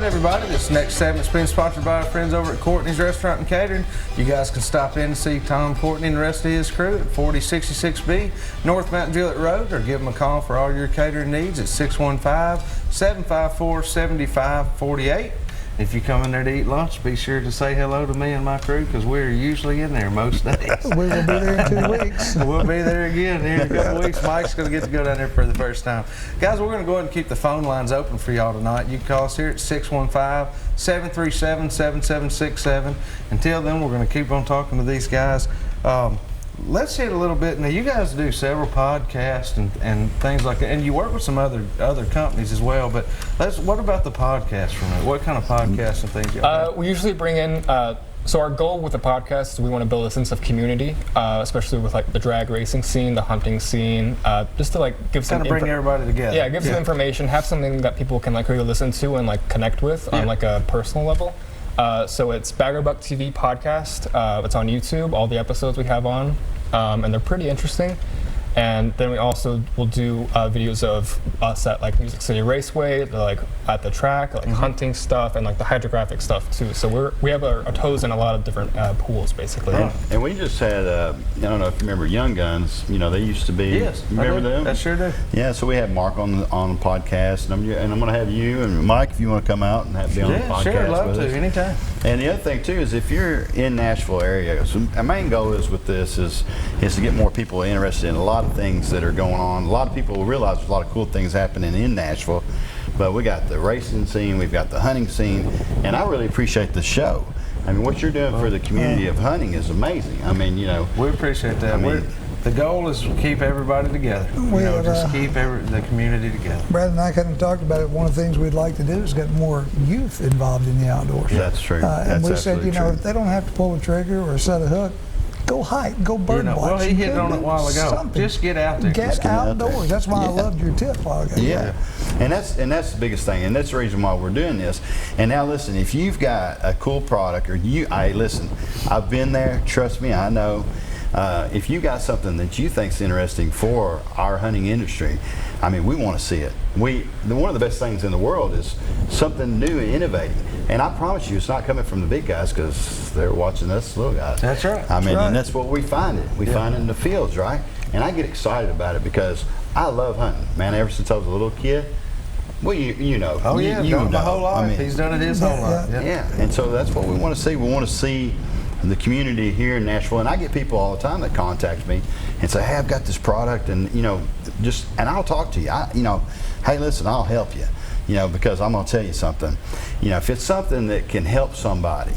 everybody. This next segment's been sponsored by our friends over at Courtney's Restaurant and Catering. You guys can stop in and see Tom Courtney and the rest of his crew at 4066B North Mount Gillett Road, or give them a call for all your catering needs at 615-754-7548. If you come in there to eat lunch, be sure to say hello to me and my crew, because we're usually in there most days. We will be there in 2 weeks. We'll be there again here in a couple weeks. Mike's going to get to go down there for the first time. Guys, we're going to go ahead and keep the phone lines open for y'all tonight. You can call us here at 615-737-7767. Until then, we're going to keep on talking to these guys. Let's hit a little bit. Now, you guys do several podcasts and things like that, and you work with some other companies as well. But what about the podcast for me? What kind of podcasts and things? We usually bring in. So our goal with the podcast is we want to build a sense of community, especially with like the drag racing scene, the hunting scene, just to like give some bring everybody together. Yeah, give some information, have something that people can like really listen to and like connect with on like a personal level. So it's Bagger Buck TV podcast. It's on YouTube. All the episodes we have on, and they're pretty interesting. And then we also will do videos of us at like Music City Raceway, like at the track, like hunting stuff, and like the hydrographic stuff too. So we have our toes in a lot of different pools, basically. Yeah. And we just had, I don't know if you remember Young Guns. You know, they used to be. Yes, you remember them? I sure do. Yeah, so we had Mark on the podcast, and I'm going to have you and Mike if you want to come out and be on the podcast. Yeah, sure, I'd love with to us. anytime. And the other thing too is if you're in Nashville area, so our main goal is with this is to get more people interested in a lot of things that are going on. A lot of people realize there's a lot of cool things happening in Nashville, but we got the racing scene, we've got the hunting scene, and I really appreciate the show. I mean, what you're doing for the community of hunting is amazing. I mean, you know, we appreciate that. The goal is to keep everybody together. Just keep the community together. Brad and I kind of talked about it. One of the things we'd like to do is get more youth involved in the outdoors. That's true. And we said, you know, if they don't have to pull a trigger or set a hook, go hike, go bird watch. Well, he hit on it a while ago. Something. Just get out there. Get outdoors. That's why I loved your tip while ago. Yeah. And that's the biggest thing, and that's the reason why we're doing this. And now listen, if you've got a cool product, or listen, I've been there, trust me, I know. If you got something that you think's interesting for our hunting industry, I mean, we want to see it. One of the best things in the world is something new and innovating. And I promise you, it's not coming from the big guys, because they're watching us little guys. That's right. I mean, and that's what we find it. We find it in the fields, right? And I get excited about it because I love hunting, man. Ever since I was a little kid. Well, you know. Oh yeah, you know. My whole life. I mean, he's done it his whole life. Yeah, and so that's what we want to see. We want to see the community here in Nashville, and I get people all the time that contact me and say, "Hey, I've got this product," and you know, and I'll talk to you. Hey, listen, I'll help you. You know, because I'm going to tell you something. You know, if it's something that can help somebody,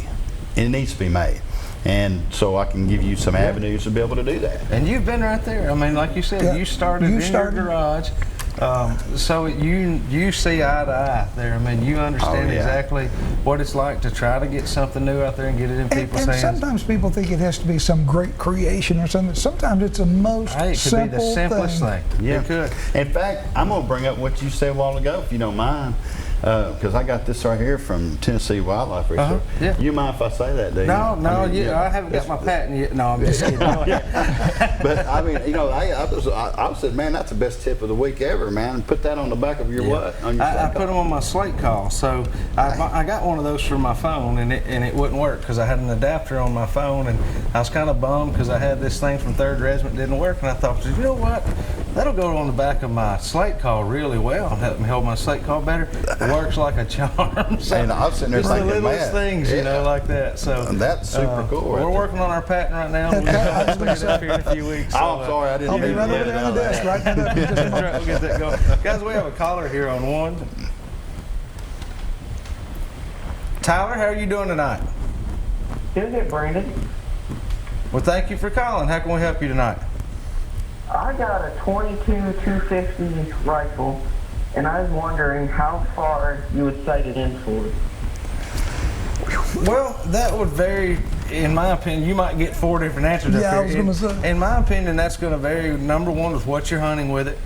it needs to be made. And so I can give you some avenues to be able to do that. And you've been right there. I mean, like you said, you started in your garage. So you see eye to eye there. I mean, you understand exactly what it's like to try to get something new out there and get it in people's hands. And sometimes people think it has to be some great creation or something. Sometimes it's the most simple thing. It could be the simplest thing. Yeah. It could. In fact, I'm going to bring up what you said a while ago, if you don't mind. Because I got this right here from Tennessee Wildlife Research. Yeah. You mind if I say that, do you? No, I haven't got my patent yet. No, I'm just kidding. But I mean, you know, I said, man, that's the best tip of the week ever, man. Put that on the back of your what? On your I put them on my slate call. So I got one of those for my phone, and it wouldn't work because I had an adapter on my phone, and I was kind of bummed because I had this thing from 3rd Regiment didn't work, and I thought, you know what? That'll go on the back of my slate call really well and help me hold my slate call better. It works like a charm. So and I'm sitting there just thinking, the littlest man, things, you know, like that. So that's super cool. We're working on our patent right now. We'll get it up here in a few weeks. So, I'm sorry, I didn't. I'll be right over there on the desk, right? We'll get that going. Guys, we have a caller here on one. Tyler, how are you doing tonight? Doing it, Brandon. Well, thank you for calling. How can we help you tonight? I got a 22 250 rifle, and I was wondering how far you would sight it in for. Well, that would vary. In my opinion, you might get 4 different answers up here. I was going to say. In my opinion, that's going to vary. Number one, with what you're hunting with it.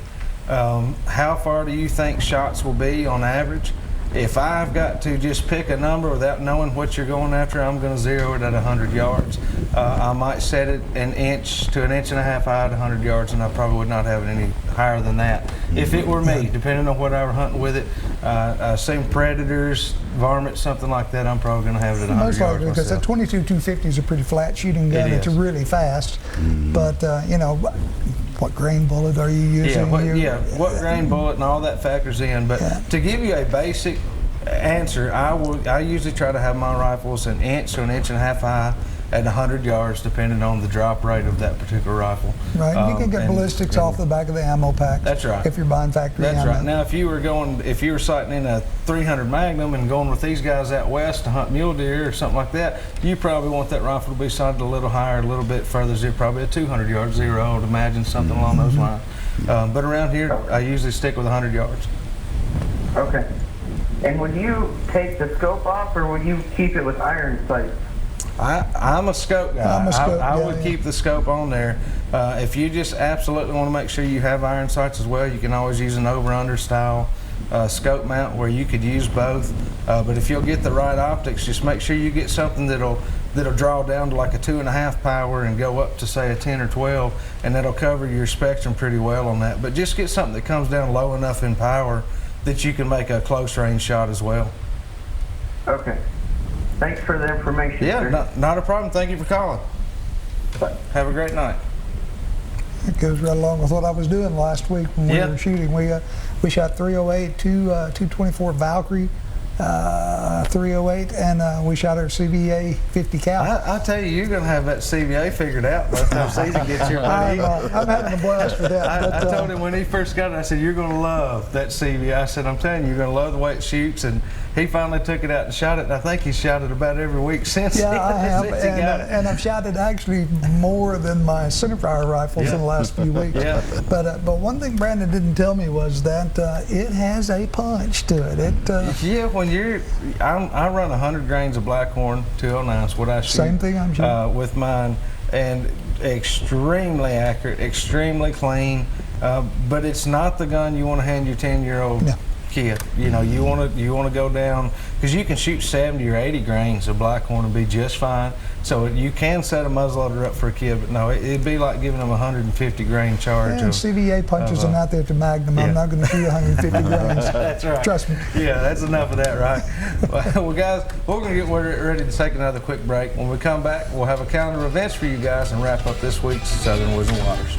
How far do you think shots will be on average? if I've got to just pick a number without knowing what you're going after, I'm going to zero it at 100 yards. I might set it an inch to an inch and a half high at 100 yards, and I probably would not have it any higher than that. If it were me, depending on what I were hunting with it, same predators, varmints, something like that, I'm probably going to have it at 100 Most yards likely, because that myself. 22-250 is a pretty flat shooting gun. It It's is. really fast. But, you know, what grain bullet are you using? What grain bullet and all that factors in. But to give you a basic answer, I usually try to have my rifles an inch to an inch and a half high at 100 yards, depending on the drop rate of that particular rifle. Right, you can get ballistics off the back of the ammo pack. That's right. If you're buying factory ammo. That's right. Now, if you were sighting in a 300 Magnum and going with these guys out west to hunt mule deer or something like that, you probably want that rifle to be sighted a little higher, a little bit further, probably a 200 yard zero, I would imagine, something along those lines. But around here, I usually stick with 100 yards. Okay. And would you take the scope off, or would you keep it with iron sights? I'm a scope guy. I'm a scope I guy, would yeah. keep the scope on there. If you just absolutely want to make sure you have iron sights as well, you can always use an over-under style scope mount where you could use both. But if you'll get the right optics, just make sure you get something that'll draw down to like a 2.5 power and go up to say a 10 or 12, and that'll cover your spectrum pretty well on that. But just get something that comes down low enough in power that you can make a close range shot as well. Okay. Thanks for the information, Yeah, sir. not a problem. Thank you for calling. Bye. Have a great night. It goes right along with what I was doing last week when we Yeah. were shooting. We shot 308, 224 Valkyrie, 308, and we shot our CVA 50 cal. I tell you, you're going to have that CVA figured out by the time season gets here. buddy. I'm having a blast with that. I but, told him when he first got it, I said, you're going to love that CVA. I said, I'm telling you, you're going to love the way it shoots. And he finally took it out and shot it, and I think he's shot it about every week since, yeah, I have, since he got it. and I've shot it actually more than my centerfire rifles in the last few weeks. Yeah. But one thing Brandon didn't tell me was that it has a punch to it. Yeah, when I run 100 grains of Blackhorn 209, is what I shoot. Same thing I'm shooting. With mine, and extremely accurate, extremely clean, but it's not the gun you want to hand your 10-year-old No. kid. You know, you want to go down, because you can shoot 70 or 80 grains of Blackhorn and be just fine. So you can set a muzzleloader up for a kid, but no, it'd be like giving them a 150 grain charge. And CVA punches them out there at the Magnum. I'm not going to shoot 150 grains. That's right. Trust me. Yeah, that's enough of that, right? Well, guys, we're going to get ready to take another quick break. When we come back, we'll have a calendar of events for you guys and wrap up this week's Southern Woods and Waters.